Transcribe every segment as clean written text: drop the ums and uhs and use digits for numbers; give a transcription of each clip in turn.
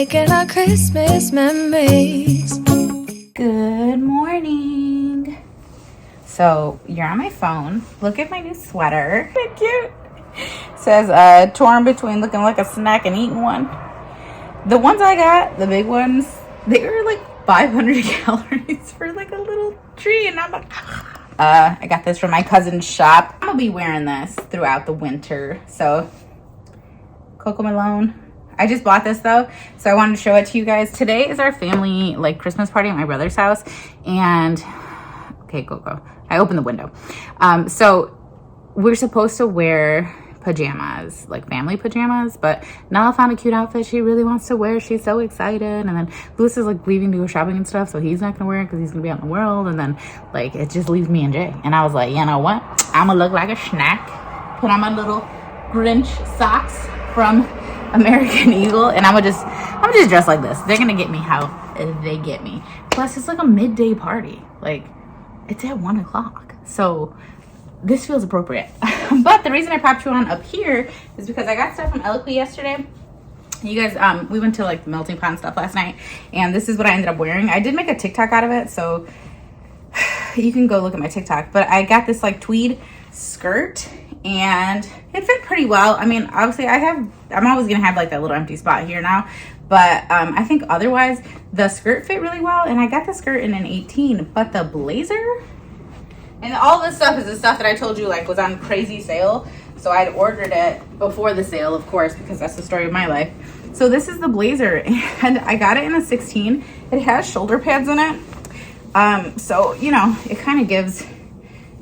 making our Christmas memories. Good morning. So you're on my phone. Look at my new sweater. Isn't it cute? It says torn between looking like a snack and eating one. The ones I got, the big ones, they were like 500 calories for like a little tree, and I'm like, I got this from my cousin's shop. I'm gonna be wearing this throughout the winter. So Coco Malone. I just bought this though, so I wanted to show it to you guys. Today is our family like Christmas party at my brother's house, and okay, Coco, I opened the window. So we're supposed to wear pajamas, like family pajamas, but Nala found a cute outfit she really wants to wear. She's so excited, and then Louis is like leaving to go shopping and stuff, so he's not gonna wear it because he's gonna be out in the world, and then like it just leaves me and Jay. And I was like, you know what, I'm gonna look like a snack, put on my little Grinch socks from American Eagle, and I'm just dressed like this. They're gonna get me how they get me. Plus it's like a midday party, like it's at 1 o'clock, so this feels appropriate. But the reason I popped you on up here is because I got stuff from Eloquii yesterday. You guys, we went to like the melting pot and stuff last night, and this is what I ended up wearing. I did make a TikTok out of it, so you can go look at my TikTok. But I got this like tweed skirt, and it fit pretty well. I mean, obviously I'm always gonna have like that little empty spot here now, but I think otherwise the skirt fit really well, and I got the skirt in an 18, but the blazer and all this stuff is the stuff that I told you like was on crazy sale. So I'd ordered it before the sale, of course, because that's the story of my life. So this is the blazer, and I got it in a 16. It has shoulder pads in it, so you know it kind of gives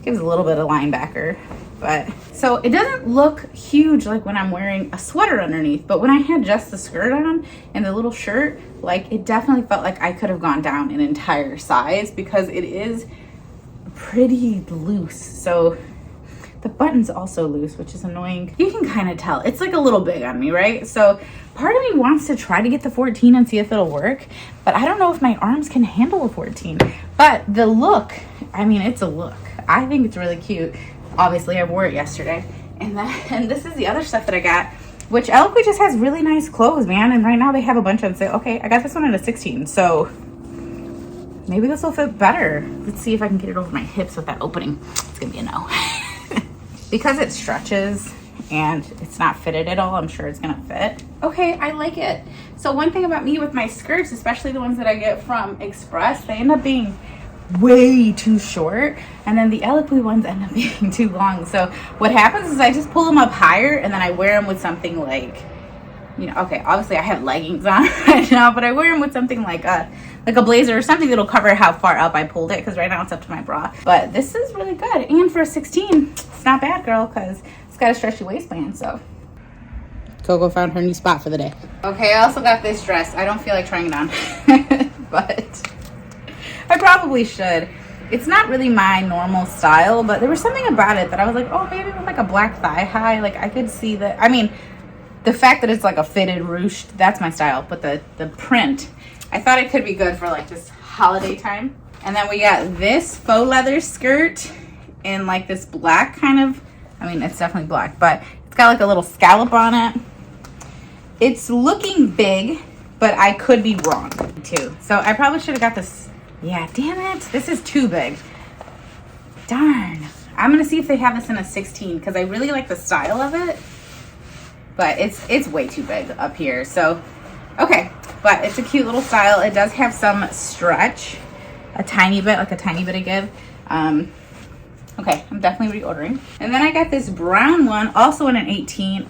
a little bit of linebacker. But so it doesn't look huge like when I'm wearing a sweater underneath, but when I had just the skirt on and the little shirt, like it definitely felt like I could have gone down an entire size because it is pretty loose. So the button's also loose, which is annoying. You can kind of tell it's like a little big on me, right? So part of me wants to try to get the 14 and see if it'll work, but I don't know if my arms can handle a 14. But the look, I mean, it's a look. I think it's really cute. Obviously I wore it yesterday, and this is the other stuff that I got, which Eloquii just has really nice clothes, man, and right now they have a bunch on sale. Okay, I got this one at a 16, so maybe this will fit better. Let's see if I can get it over my hips with that opening. It's gonna be a no. Because it stretches and it's not fitted at all, I'm sure it's gonna fit. Okay, I like it. So one thing about me with my skirts, especially the ones that I get from Express, they end up being way too short, and then the Eloquii ones end up being too long. So what happens is I just pull them up higher, and then I wear them with something like, you know, okay, obviously I have leggings on right now, but I wear them with something like a blazer or something that'll cover how far up I pulled it, because right now it's up to my bra. But this is really good, and for a 16 it's not bad, girl, because it's got a stretchy waistband. So Coco found her new spot for the day. Okay, I also got this dress. I don't feel like trying it on but I probably should. It's not really my normal style, but there was something about it that I was like, oh, maybe with like a black thigh high, like I could see that. I mean, the fact that it's like a fitted ruched, that's my style, but the print, I thought it could be good for like this holiday time. And then we got this faux leather skirt in like this black kind of, I mean, it's definitely black, but it's got like a little scallop on it. It's looking big, but I could be wrong too. So I probably should have got this. Yeah, damn it. This is too big. Darn. I'm going to see if they have this in a 16 because I really like the style of it. But it's way too big up here. So, okay. But it's a cute little style. It does have some stretch. A tiny bit, like a tiny bit of give. Okay, I'm definitely reordering. And then I got this brown one, also in an 18.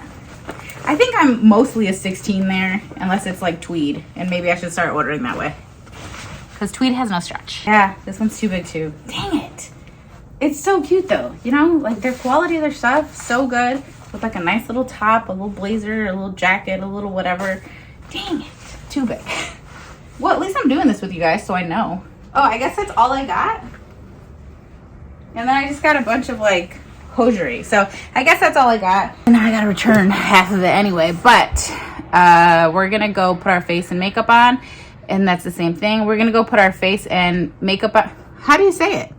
I think I'm mostly a 16 there, unless it's like tweed. And maybe I should start ordering that way, because tweed has no stretch. Yeah, this one's too big too. Dang it. It's so cute though. You know, like their quality of their stuff, so good. With like a nice little top, a little blazer, a little jacket, a little whatever. Dang it, too big. Well, at least I'm doing this with you guys, so I know. Oh, I guess that's all I got. And then I just got a bunch of like hosiery. So I guess that's all I got. And now I gotta return half of it anyway. But we're gonna go put our face and makeup on. And that's the same thing. We're gonna go put our face and makeup on. How do you say it?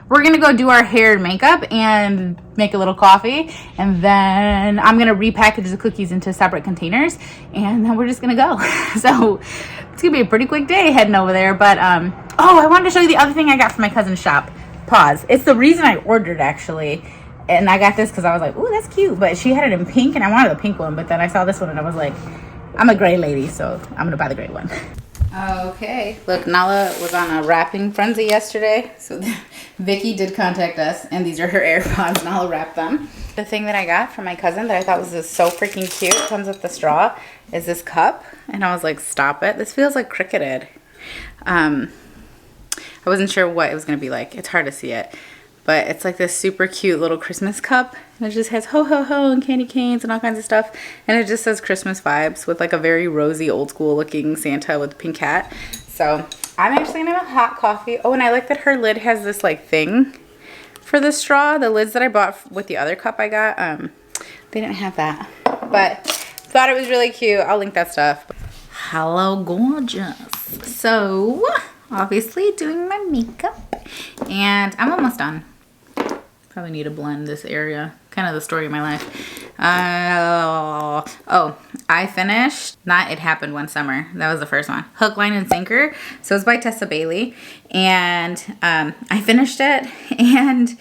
we're gonna go do our hair and makeup and make a little coffee, and then I'm gonna repackage the cookies into separate containers, and then we're just gonna go. So it's gonna be a pretty quick day heading over there. But oh, I wanted to show you the other thing I got from my cousin's shop. Pause. It's the reason I ordered, actually. And I got this because I was like, ooh, that's cute. But she had it in pink, and I wanted the pink one. But then I saw this one, and I was like, I'm a gray lady, so I'm going to buy the gray one. Okay. Look, Nala was on a wrapping frenzy yesterday. So Vicky did contact us, and these are her AirPods. Nala wrapped them. The thing that I got from my cousin that I thought was just so freaking cute, comes with the straw, is this cup. And I was like, stop it. This feels like cricketed. I wasn't sure what it was going to be like. It's hard to see it. But it's like this super cute little Christmas cup. And it just has ho ho ho and candy canes and all kinds of stuff. And it just says Christmas vibes with like a very rosy old school looking Santa with a pink hat. So I'm actually gonna have a hot coffee. Oh, and I like that her lid has this like thing for the straw. The lids that I bought with the other cup I got, they didn't have that. But thought it was really cute. I'll link that stuff. Hello, gorgeous. So obviously doing my makeup. And I'm almost done. Probably need to blend this area. Kind of the story of my life. Oh, I finished Not It Happened One Summer. That was the first one. Hook, Line, and Sinker. So it's by Tessa Bailey. And I finished it. And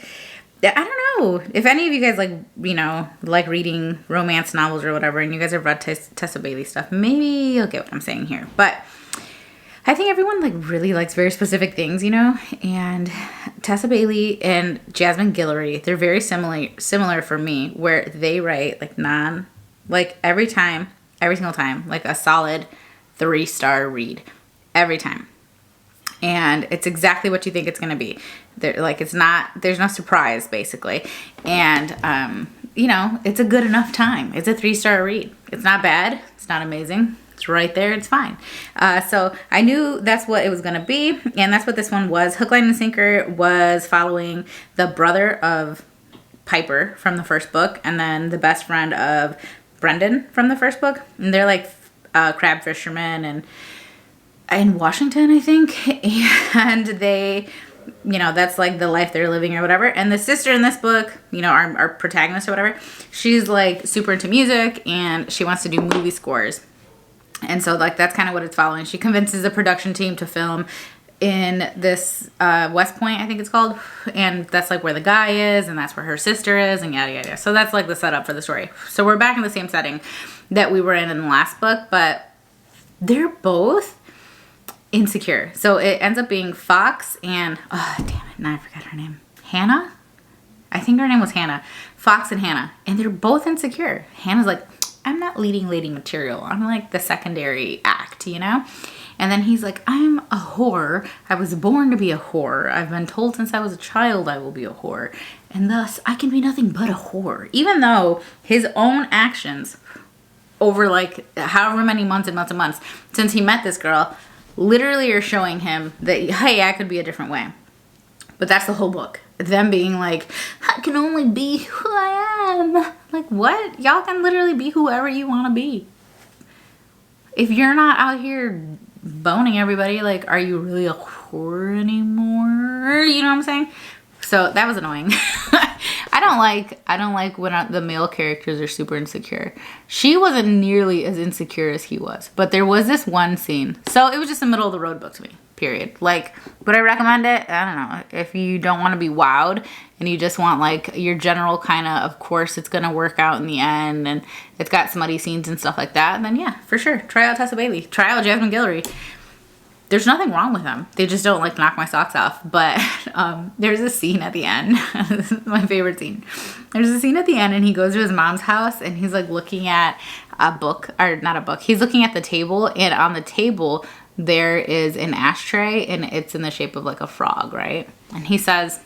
I don't know. If any of you guys like, you know, like reading romance novels or whatever, and you guys have read Tessa Bailey stuff, maybe you'll get what I'm saying here. But I think everyone like really likes very specific things, you know, and Tessa Bailey and Jasmine Guillory, they're very similar for me, where they write like every single time, like a solid 3-star read every time. And it's exactly what you think it's going to be. There's no surprise basically. And, you know, it's a good enough time. It's a 3-star read. It's not bad. It's not amazing. It's right there. It's fine. So I knew that's what it was going to be. And that's what this one was. Hook, Line, and Sinker was following the brother of Piper from the first book. And then the best friend of Brendan from the first book. And they're like crab fishermen and in Washington, I think. And they, you know, that's like the life they're living or whatever. And the sister in this book, you know, our protagonist or whatever, she's like super into music and she wants to do movie scores. And so, like, that's kind of what it's following. She convinces the production team to film in this West Point, I think it's called. And that's, like, where the guy is. And that's where her sister is. And yada, yada, yada. So that's, like, the setup for the story. So we're back in the same setting that we were in the last book. But they're both insecure. So it ends up being Fox and... Oh, damn it. Now I forgot her name. Hannah? I think her name was Hannah. Fox and Hannah. And they're both insecure. Hannah's like... I'm not leading lady material. I'm like the secondary act, you know? And then he's like, I'm a whore. I was born to be a whore. I've been told since I was a child I will be a whore. And thus, I can be nothing but a whore. Even though his own actions over like however many months and months and months since he met this girl literally are showing him that, hey, I could be a different way. But that's the whole book. Them being like, I can only be who I am. Like, what? Y'all can literally be whoever you want to be. If you're not out here boning everybody, like, are you really a whore anymore? You know what I'm saying? So that was annoying. I don't like when the male characters are super insecure. She wasn't nearly as insecure as he was, but there was this one scene. So it was just a middle of the road book to me. Period. Like, would I recommend it? I don't know. If you don't want to be wowed and you just want like your general kind of course it's going to work out in the end and it's got smutty scenes and stuff like that, then yeah, for sure. Try out Tessa Bailey. Try out Jasmine Guillory. There's nothing wrong with them. They just don't like knock my socks off. But there's a scene at the end. This is my favorite scene. There's a scene at the end and he goes to his mom's house and he's like looking at a book, or not a book. He's looking at the table, and on the table there is an ashtray and it's in the shape of like a frog, right? And he says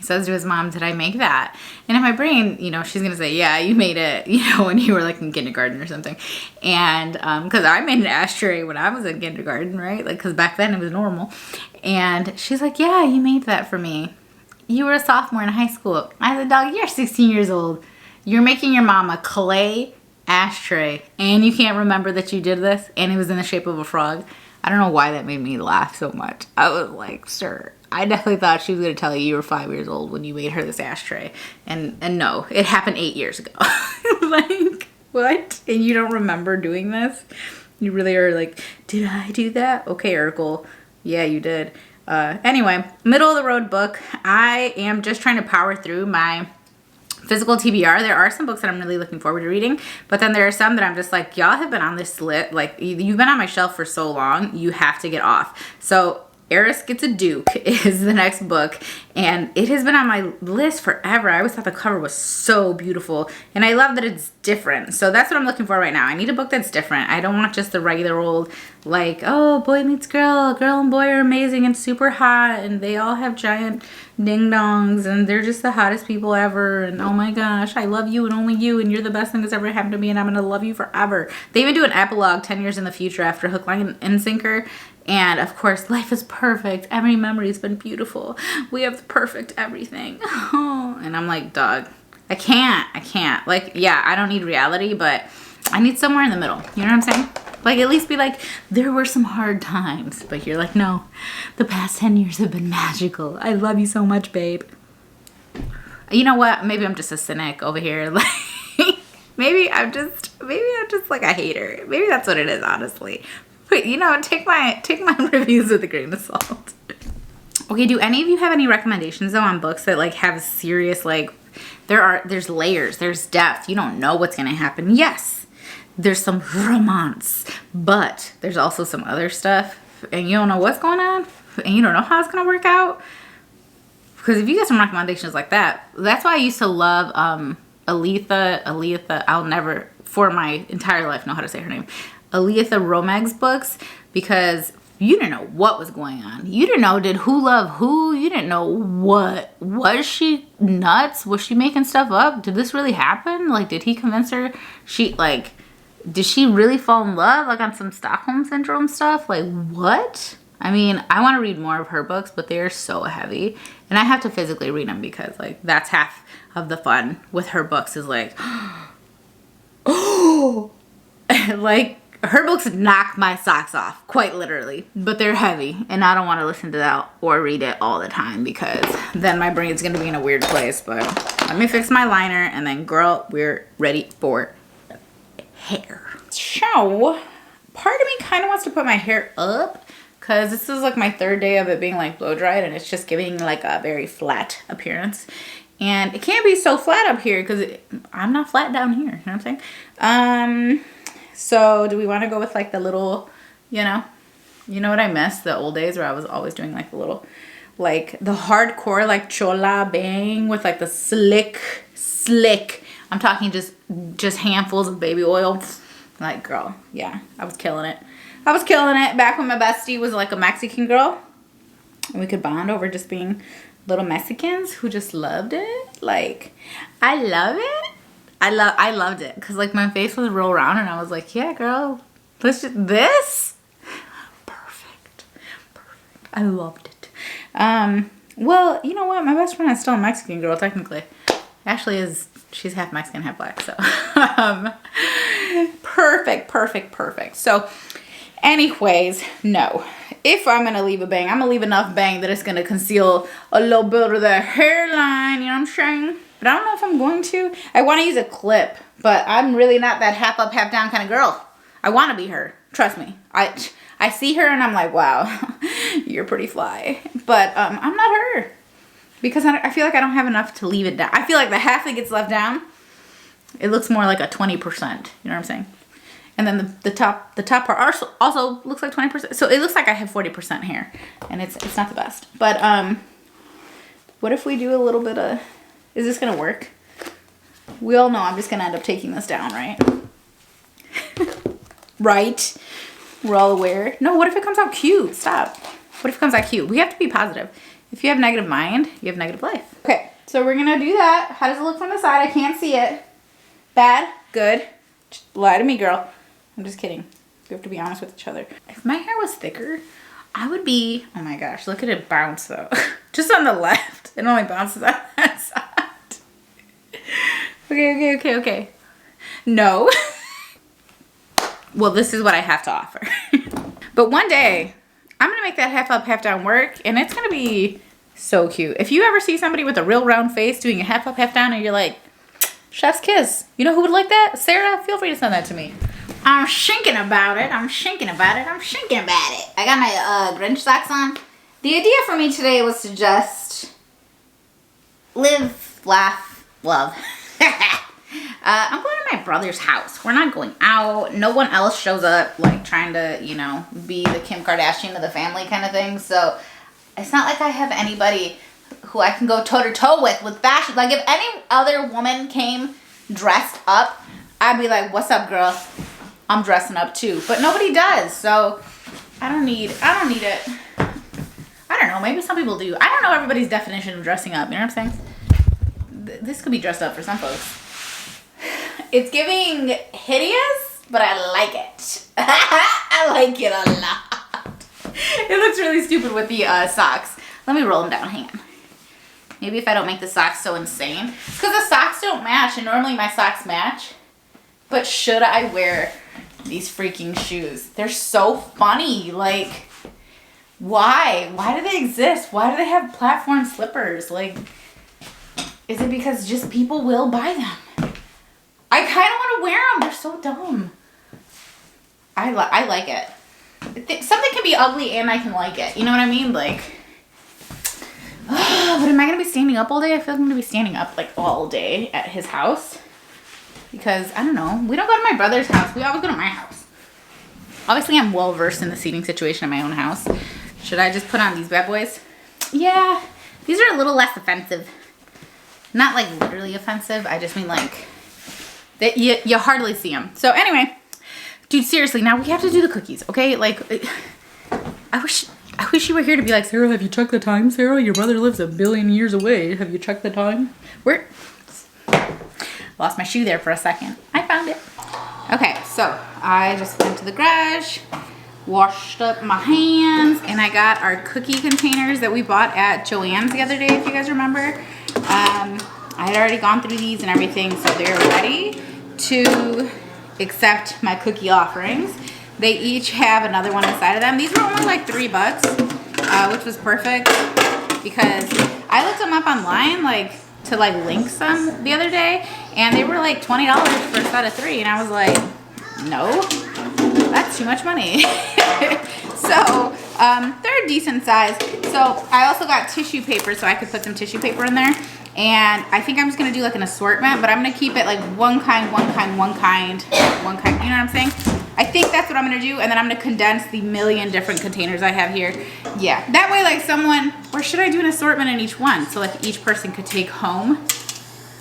to his mom, did I make that? And in my brain, you know, she's gonna say, yeah, you made it, you know, when you were like in kindergarten or something. And because I made an ashtray when I was in kindergarten, right? Like, because back then it was normal. And she's like, yeah, you made that for me. You were a sophomore in high school. I said, dog, you're 16 years old. You're making your mom a clay ashtray and you can't remember that you did this, and it was in the shape of a frog. I don't know why that made me laugh so much. I was like, sir, I definitely thought she was gonna tell you were 5 years old when you made her this ashtray. And no, it happened 8 years ago. Like, what? And you don't remember doing this? You really are like, did I do that? Okay, Urkel. Yeah, you did. Anyway, middle of the road book. I am just trying to power through my physical TBR. There are some books that I'm really looking forward to reading, but then there are some that I'm just like, y'all have been on this lit, like you've been on my shelf for so long, you have to get off. So Eris Gets a Duke is the next book, and it has been on my list forever. I always thought the cover was so beautiful, and I love that it's different. So that's what I'm looking for right now. I need a book that's different. I don't want just the regular old, like, oh, boy meets girl and boy are amazing and super hot, and they all have giant ding-dongs, and they're just the hottest people ever, and oh my gosh, I love you and only you, and you're the best thing that's ever happened to me, and I'm gonna love you forever. They even do an epilogue 10 years in the future after Hook, Line, and Sinker. And of course, life is perfect. Every memory has been beautiful. We have the perfect everything. Oh, and I'm like, dog, I can't. Like, yeah, I don't need reality, but I need somewhere in the middle. You know what I'm saying? Like, at least be like, there were some hard times. But you're like, no, the past 10 years have been magical. I love you so much, babe. You know what? Maybe I'm just a cynic over here. Like, maybe I'm just like a hater. Maybe that's what it is, honestly. But, you know, take my reviews with a grain of salt. Okay, do any of you have any recommendations though on books that like have serious, like, there's layers, there's depth, you don't know what's gonna happen? Yes, there's some romance, but there's also some other stuff and you don't know what's going on and you don't know how it's gonna work out. Because if you get some recommendations like that, that's why I used to love Aletha, I'll never for my entire life know how to say her name. Aletha Romag's books, because you didn't know what was going on. You didn't know, did who love who? You didn't know what. Was she nuts? Was she making stuff up? Did this really happen? Like, did he convince her? Did she really fall in love? Like on some Stockholm Syndrome stuff? Like, what? I mean, I want to read more of her books, but they're so heavy. And I have to physically read them because, like, that's half of the fun with her books is like, oh, like, her books knock my socks off, quite literally, but they're heavy and I don't want to listen to that or read it all the time because then my brain's going to be in a weird place. But let me fix my liner and then, girl, we're ready for hair. So part of me kind of wants to put my hair up because this is like my third day of it being like blow dried and it's just giving like a very flat appearance. And it can't be so flat up here because I'm not flat down here. You know what I'm saying? So do we want to go with like the little, you know what I miss? The old days where I was always doing like the little, like the hardcore, like chola bang with like the slick. I'm talking just handfuls of baby oil. Like, girl, yeah, I was killing it. Back when my bestie was like a Mexican girl. And we could bond over just being little Mexicans who just loved it. Like, I love it. I loved it because like my face was real round and I was like, yeah, girl, let's just this. Perfect. I loved it. Well, you know what? My best friend is still a Mexican girl, technically. Ashley she's half Mexican, half black. So perfect. So anyways, no. If I'm going to leave a bang, I'm going to leave enough bang that it's going to conceal a little bit of the hairline. You know what I'm saying? But I don't know if I'm going to. I want to use a clip, but I'm really not that half up, half down kind of girl. I want to be her. Trust me. I see her and I'm like, wow, you're pretty fly. But I'm not her because I feel like I don't have enough to leave it down. I feel like the half that gets left down, it looks more like a 20%. You know what I'm saying? And then the top part also looks like 20%. So it looks like I have 40% hair, and it's not the best. But what if we do a little bit of? Is this gonna work? We all know I'm just gonna end up taking this down, right? Right? We're all aware. No, what if it comes out cute? Stop. What if it comes out cute? We have to be positive. If you have negative mind, you have negative life. Okay, so we're gonna do that. How does it look from the side? I can't see it. Bad? Good? Just lie to me, girl. I'm just kidding. We have to be honest with each other. If my hair was thicker, I would be, oh my gosh, look at it bounce though. Just on the left. It only bounces on that side. Okay. No. Well, this is what I have to offer. But one day, I'm gonna make that half up, half down work, and it's gonna be so cute. If you ever see somebody with a real round face doing a half up, half down, and you're like, chef's kiss, you know who would like that? Sarah, feel free to send that to me. I'm thinking about it. I'm thinking about it. I'm thinking about it. I got my Grinch socks on. The idea for me today was to just live, laugh, love. I'm going to my brother's house. We're not going out. No one else shows up, like, trying to, you know, be the Kim Kardashian of the family kind of thing. So it's not like I have anybody who I can go toe-to-toe with fashion. Like, if any other woman came dressed up, I'd be like, what's up, girl? I'm dressing up too. But nobody does. So I don't need it. I don't know. Maybe some people do. I don't know everybody's definition of dressing up. You know what I'm saying? This could be dressed up for some folks. It's giving hideous, but I like it. I like it a lot. It looks really stupid with the socks. Let me roll them down. Hang on. Maybe if I don't make the socks so insane. Because the socks don't match, and normally my socks match. But should I wear these freaking shoes? They're so funny. Like, why? Why do they exist? Why do they have platform slippers? Like, is it because just people will buy them? I kind of want to wear them. They're so dumb. I like it. Something can be ugly and I can like it. You know what I mean? Like, but am I going to be standing up all day? I feel like I'm going to be standing up like all day at his house. Because, I don't know. We don't go to my brother's house. We always go to my house. Obviously, I'm well versed in the seating situation in my own house. Should I just put on these bad boys? Yeah. These are a little less offensive. Not like literally offensive. I just mean like, that you hardly see them. So anyway, dude, seriously, now we have to do the cookies, okay? Like, I wish you were here to be like, Sarah, have you checked the time, Sarah? Your brother lives 1 billion years away. Have you checked the time? Lost my shoe there for a second. I found it. Okay, so I just went to the garage, washed up my hands, and I got our cookie containers that we bought at Joann's the other day, if you guys remember. I had already gone through these and everything, so they're ready to accept my cookie offerings. They each have another one inside of them. These were only like $3, which was perfect because I looked them up online, like, to like link some the other day, and they were like $20 for a set of 3, and I was like, no, that's too much money. So they're a decent size. So I also got tissue paper so I could put some tissue paper in there, and I think I'm just gonna do like an assortment, but I'm gonna keep it like one kind, you know what I'm saying? I think that's what I'm gonna do, and then I'm gonna condense the million different containers I have here. Yeah, that way like someone, or should I do an assortment in each one? So like each person could take home?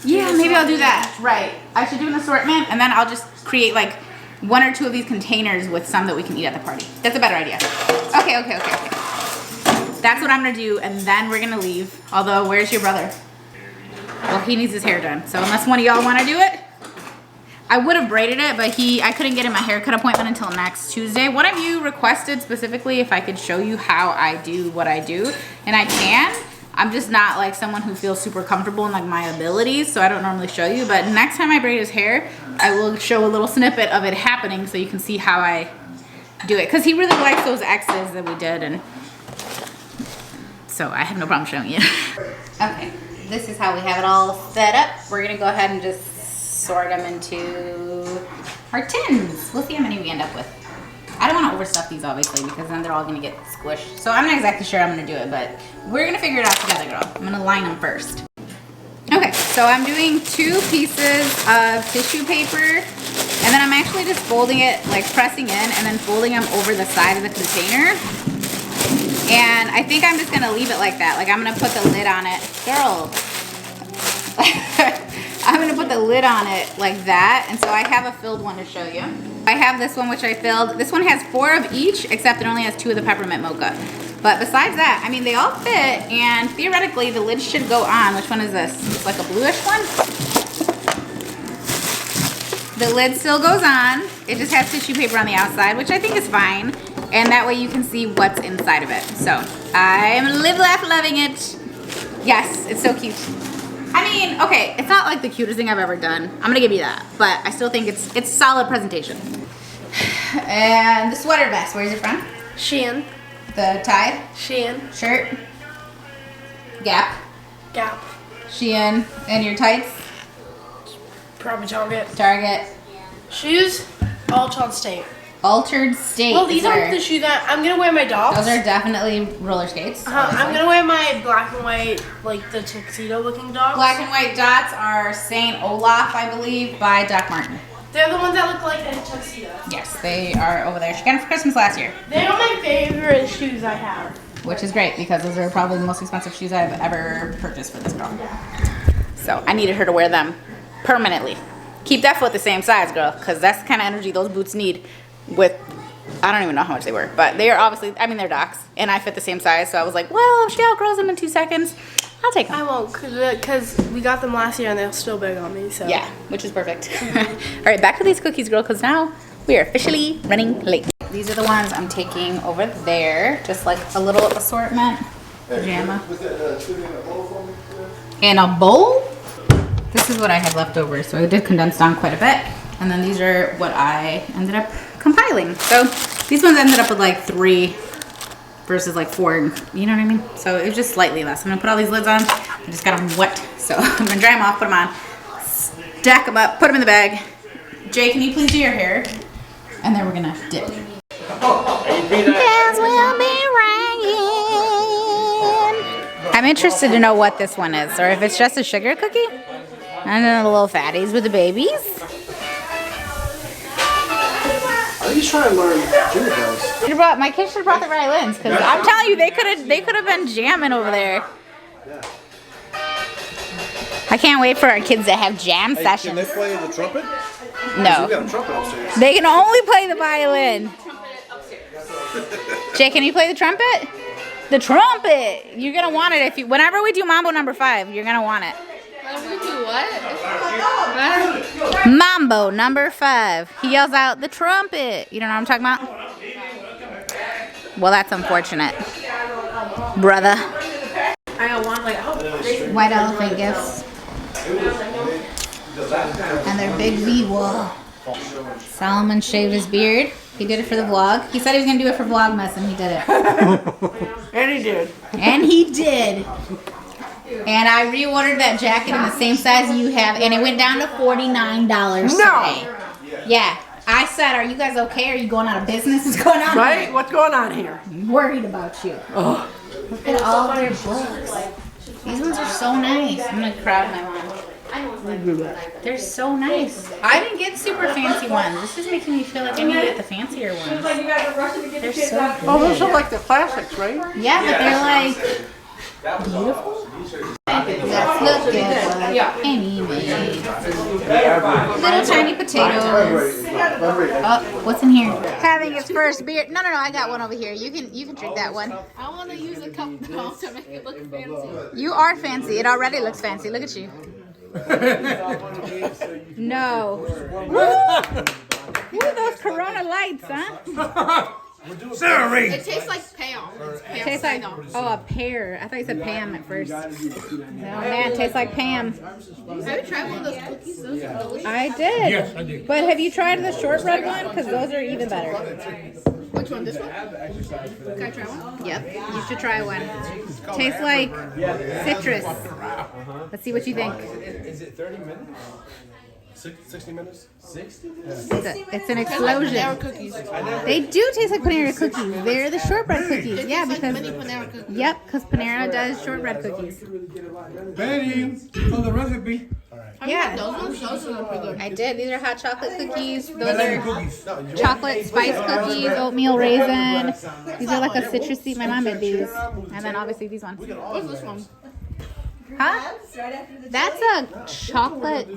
Yeah, maybe I'll do that. Right, I should do an assortment, and then I'll just create like 1 or 2 of these containers with some that we can eat at the party. That's a better idea. Okay. That's what I'm gonna do, and then we're gonna leave. Although, where's your brother? Well, he needs his hair done, so unless one of y'all wanna do it, I would have braided it, but I couldn't get in my haircut appointment until next Tuesday. One of you requested specifically if I could show you how I do what I do, and I can. I'm just not like someone who feels super comfortable in like my abilities, so I don't normally show you, but next time I braid his hair, I will show a little snippet of it happening so you can see how I do it. Because he really likes those X's that we did, and so I have no problem showing you. Okay, this is how we have it all set up. We're gonna go ahead and just sort them into our tins. We'll see how many we end up with. I don't want to overstuff these obviously because then they're all going to get squished. So I'm not exactly sure I'm going to do it, but we're going to figure it out together, girl. I'm going to line them first. Okay, so I'm doing 2 pieces of tissue paper, and then I'm actually just folding it, like pressing in and then folding them over the side of the container. And I think I'm just going to leave it like that. Like I'm going to put the lid on it. Girl. I'm going to put the lid on it like that, and so I have a filled one to show you. I have this one which I filled. This one has 4 of each, except it only has 2 of the peppermint mocha. But besides that, I mean, they all fit, and theoretically the lid should go on. Which one is this? It's like a bluish one. The lid still goes on. It just has tissue paper on the outside, which I think is fine. And that way you can see what's inside of it. So I'm live, laugh, loving it. Yes, it's so cute. I mean, okay, it's not like the cutest thing I've ever done. I'm gonna give you that, but I still think it's solid presentation. And the sweater vest, where's it from? Shein. The tie? Shein. Shirt? Gap? Gap. Shein. And your tights? Probably Target. Target. Shoes? Altered State. Altered State. Well, these aren't the shoes that I'm gonna wear my dogs. Those are definitely roller skates. I'm gonna wear my black and white, like the tuxedo looking dogs. Black and white dots are St. Olaf, I believe, by Doc Marten. They're the ones that look like a tuxedo. Yes, they are over there. She got them for Christmas last year. They are my favorite shoes I have. Which is great because those are probably the most expensive shoes I've ever purchased for this girl. So I needed her to wear them permanently. Keep that foot the same size, girl, because that's the kind of energy those boots need with, I don't even know how much they were, but they are obviously, I mean, they're Docs, and I fit the same size, so I was like, well, if she outgrows them in 2 seconds, I'll take them. I won't, because we got them last year and they're still big on me, so. Yeah, which is perfect. All right, back to these cookies, girl, because now we are officially running late. These are the ones I'm taking over there, just like a little assortment. Pajama. In a bowl? This is what I had left over, so I did condense down quite a bit. And then these are what I ended up compiling. So these ones ended up with like 3 versus like 4, you know what I mean? So it was just slightly less. I'm gonna put all these lids on. I just got them wet. So I'm gonna dry them off, put them on, stack them up, put them in the bag. Jay, can you please do your hair? And then we're gonna dip. Bells will be ringing. I'm interested to know what this one is, or if it's just a sugar cookie. And then the little fatties with the babies. I think he's trying to learn jingle bells. My kids should have brought the violins, because I'm telling you, they could have been jamming over there. Yeah. I can't wait for our kids to have jam Hey, sessions. can they play the trumpet? No. We got a trumpet upstairs. They can only play the violin. Jay, can you play the trumpet? The trumpet! You're gonna want it if you. Whenever we do Mambo number 5, you're gonna want it. We do what? Mambo number 5. He yells out the trumpet. You don't know what I'm talking about? Well, that's unfortunate, brother. I want like White elephant gifts. And their big V wall. Solomon shaved his beard. He did it for the vlog. He said he was going to do it for Vlogmas, and he did it. And he did. And he did. And I reordered that jacket in the same size you have, and it went down to $49 today. Yeah. I said, are you guys okay? Are you going out of business? What's going on Right? here? What's going on here? I'm worried about you. Oh. Look at all their books. These ones are so nice. I'm going to crowd my mom. They're so nice. I didn't get super fancy ones. This is making me feel like I need to get the fancier ones. They're so good. Oh, those are like the classics, right? Yeah, but they're like beautiful. Let's look good. Any made. Little tiny potatoes. Oh, what's in here? Having his first beer. No, I got one over here. You can drink that one. I want to use a cup now to make it look fancy. You are fancy. It already looks fancy. Look at you. No. Ooh, those Corona lights, huh? Sarah It tastes like Pam. It tastes like, oh, a pear. I thought you said Pam at first. No, man, it tastes like Pam. Have you tried one of those cookies? Those are delicious. I did. Yes, I did. But have you tried the shortbread one? Because those are even better. Which one? This one? Can I try one? Yep, you should try one. Tastes like citrus. Let's see what you think. Is it 30 minutes? 60 minutes? 60 minutes? It's an explosion. Panera cookies. They do taste like Panera cookies. They're the shortbread cookies. Yeah, Like because mini Panera cookies. yep, because Panera does shortbread cookies. Betty, for the recipe. Have you had those ones? Those are pretty good. I did. These are hot chocolate cookies. Those are chocolate spice cookies, oatmeal raisin. These are like a citrusy. My mom made these. And then obviously these ones. What's this one? Huh? That's a chocolate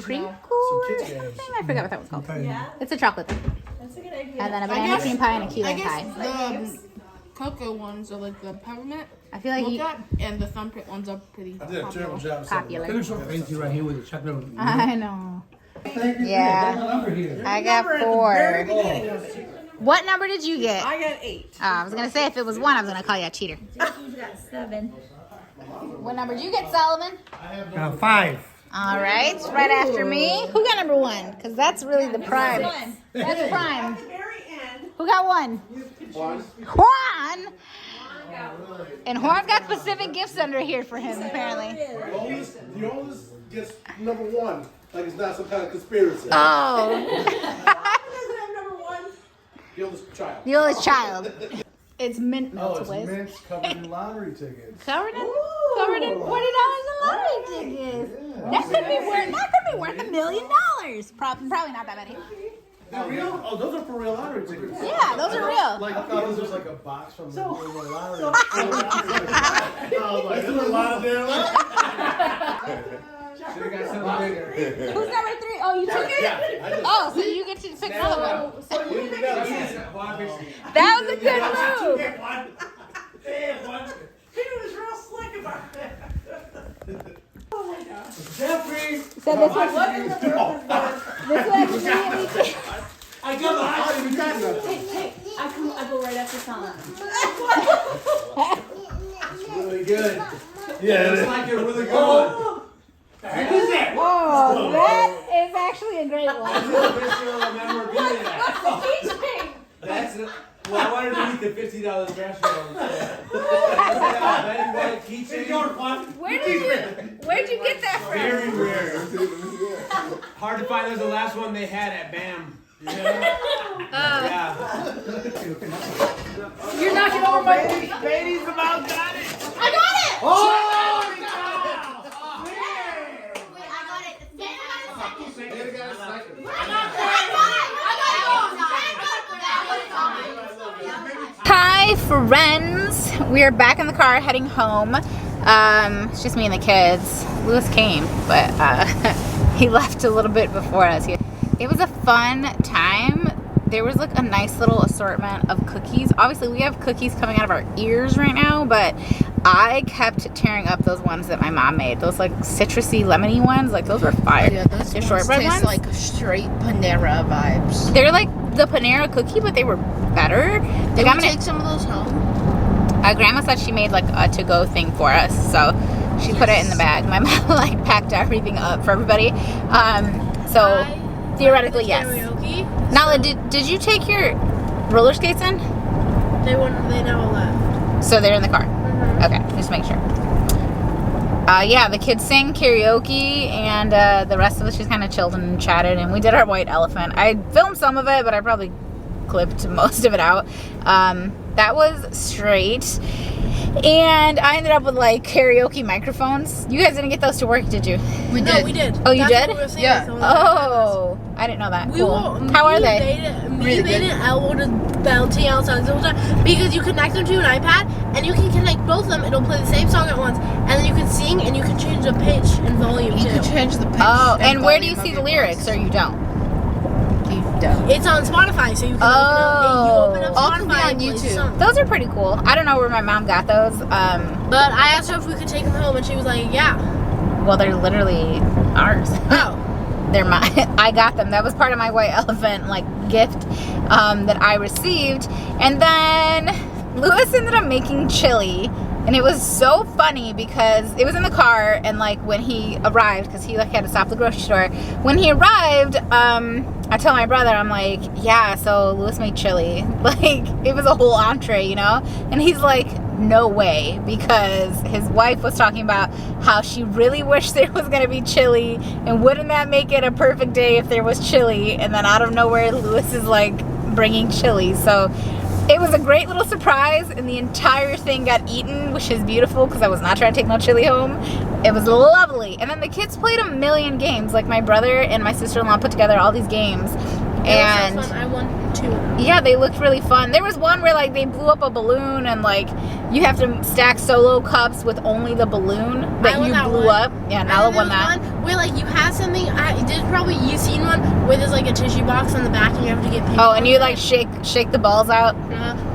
crinkle or something? I forgot what that was called. It's a chocolate thing. And then a banana cream pie and a key I lime guess pie. the cocoa ones are like the peppermint. I feel like you... mocha, and the thumbprint ones are pretty popular. Popular. They're so fancy right here with the chocolate. I know. Yeah. I got 4. What number did you get? I got 8. I was going to say if it was 1, I was going to call you a cheater. got 7. What number did you get, Solomon? 5. All right. Right after me. Who got number 1? Because that's really the prime. That's prime. Who got 1? Juan! And Juan's got specific gifts under here for him, apparently. The oldest gets number one. Like it's not some kind of conspiracy. Oh. The oldest child. The oldest child. It's mint Oh, milk, it's Liz. mints covered in lottery tickets. Covered in $40 in lottery tickets. That could be worth $1 million. Probably not that many. They're real? Oh, those are for real lottery tickets. Yeah, those are real. Like, I thought this was like a box from the lottery. I was like, there's a lot of damn lottery. Should've got something bigger. Who's number 3? Oh, you took it? Yeah, Oh, so you get to pick another one. that That was a good move. He was real slick about that. Oh my gosh. Jeffrey! So this one immediately. I got the hot you got that. I go right after Tom. It's really good. Yeah, it's like a really good one. Oh, that is actually a great one. That's it. Well, I wanted to eat the $50 restaurant. Where'd you get that from? Very rare. Hard to find. That was the last one they had at BAM. Yeah. You're knocking over my. Ladies about got it. I got it. Oh! Hi, friends. We are back in the car heading home. It's just me and the kids. Lewis came, but he left a little bit before us. It was a fun time. There was like a nice little assortment of cookies. Obviously, we have cookies coming out of our ears right now, but I kept tearing up those ones that my mom made. Those like citrusy, lemony ones. Like those were fire. Yeah, those ones shortbread taste ones, like straight Panera vibes. they're like the Panera cookie, but they were better. Did we take some of those home? Grandma said she made like a to-go thing for us, so she put it in the bag. My mom like packed everything up for everybody. So theoretically, yes. Karaoke. Nala, did you take your roller skates in? They never left. So they're in the car. Okay, just make sure. Yeah, the kids sang karaoke, and the rest of us just kind of chilled and chatted, and we did our white elephant. I filmed some of it, but I probably clipped most of it out. That was straight. And I ended up with like karaoke microphones. You guys didn't get those to work, did you? We did. Oh, you did? What we were saying Yeah. with Oh, I didn't know that. Cool. How are they? Me and Elle were just belting out songs the whole time because you connect them to an iPad and you can connect both of them. It'll play the same song at once, and then you can sing and you can change the pitch and volume You too. can change the pitch. Oh, and where do you volume see of the your lyrics, voice. or you don't? You don't. It's on Spotify, so you can open up All Spotify can be on and play the YouTube. song. Those are pretty cool. I don't know where my mom got those. But I asked her if we could take them home, and she was like, "Yeah." Well, they're literally ours. Oh. They're mine. I got them. That was part of my white elephant like gift that I received. And then Lewis ended up making chili, and it was so funny because it was in the car, and like when he arrived, because he like had to stop at the grocery store. When he arrived, I told my brother, I'm like, yeah, so Lewis made chili. Like it was a whole entree, you know? And he's like, no way, because his wife was talking about how she really wished there was gonna be chili, and wouldn't that make it a perfect day if there was chili? And then out of nowhere, Lewis is like bringing chili. So it was a great little surprise, and the entire thing got eaten, which is beautiful because I was not trying to take no chili home. It was lovely. And then the kids played a million games. Like my brother and my sister-in-law put together all these games. And It was so fun. I won 2. yeah, they looked really fun. There was one where like they blew up a balloon, and like you have to stack solo cups with only the balloon that won you that blew one. up. Yeah, Nala won that. One where like you have something. You've seen one where there's like a tissue box on the back, and you have to get. Oh, and you like shake the balls out.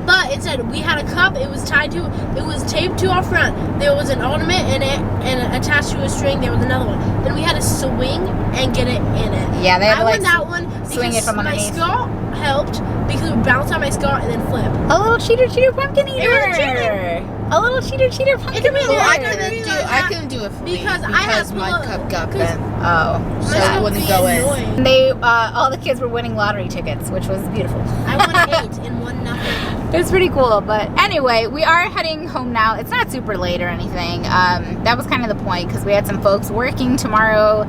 But instead, we had a cup. It was taped to our front. There was an ornament in it, and attached to a string, there was another one. Then we had to swing and get it in it. Yeah, they had to I like won that one swing it because from my underneath. skull helped because it would bounce on my skull and then flip. A little cheater pumpkin eater. It was cheating. A little cheater pumpkin can be eater. a I little couldn't do. I couldn't do it for me Because I had because my blood- cup got 'cause- bent, Oh, so My it wouldn't go in. annoying. they all the kids were winning lottery tickets, which was beautiful. I won 8 and won nothing. It's pretty cool. But anyway, we are heading home now. It's not super late or anything. That was kind of the point because we had some folks working tomorrow.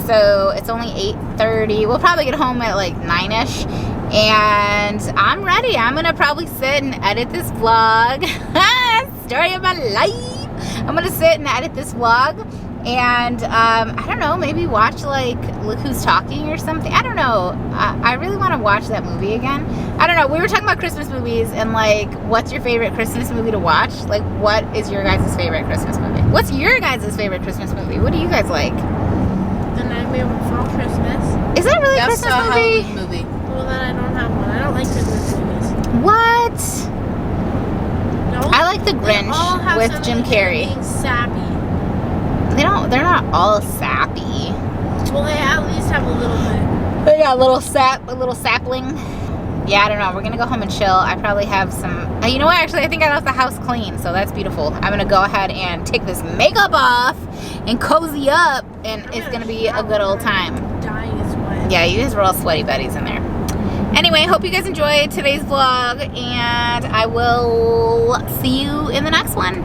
So it's only 8:30. We'll probably get home at like 9ish. And I'm ready. I'm gonna probably sit and edit this vlog. Story of my life. I'm gonna sit and edit this vlog. And I don't know, maybe watch like Look Who's Talking or something. I don't know. I really want to watch that movie again. I don't know. We were talking about Christmas movies and like, what's your favorite Christmas movie to watch? Like, what is your guys' favorite Christmas movie? What's your guys' favorite Christmas movie? What do you guys like? The Nightmare Before Christmas. Is that really a That's Christmas a movie? Halloween movie. Well, then I don't have one. I don't like Christmas movies. What? No, I like The they all Grinch have with something Jim Carrey. being sappy. They're not all sappy. Well, they at least have a little bit. They got a little sapling. Yeah, I don't know. We're gonna go home and chill. I probably have some. You know what? Actually, I think I left the house clean, so that's beautiful. I'm gonna go ahead and take this makeup off and cozy up, and it's gonna be a good old time. I'm dying of sweat. Yeah, you guys were all sweaty buddies in there. Anyway, hope you guys enjoyed today's vlog, and I will see you in the next one.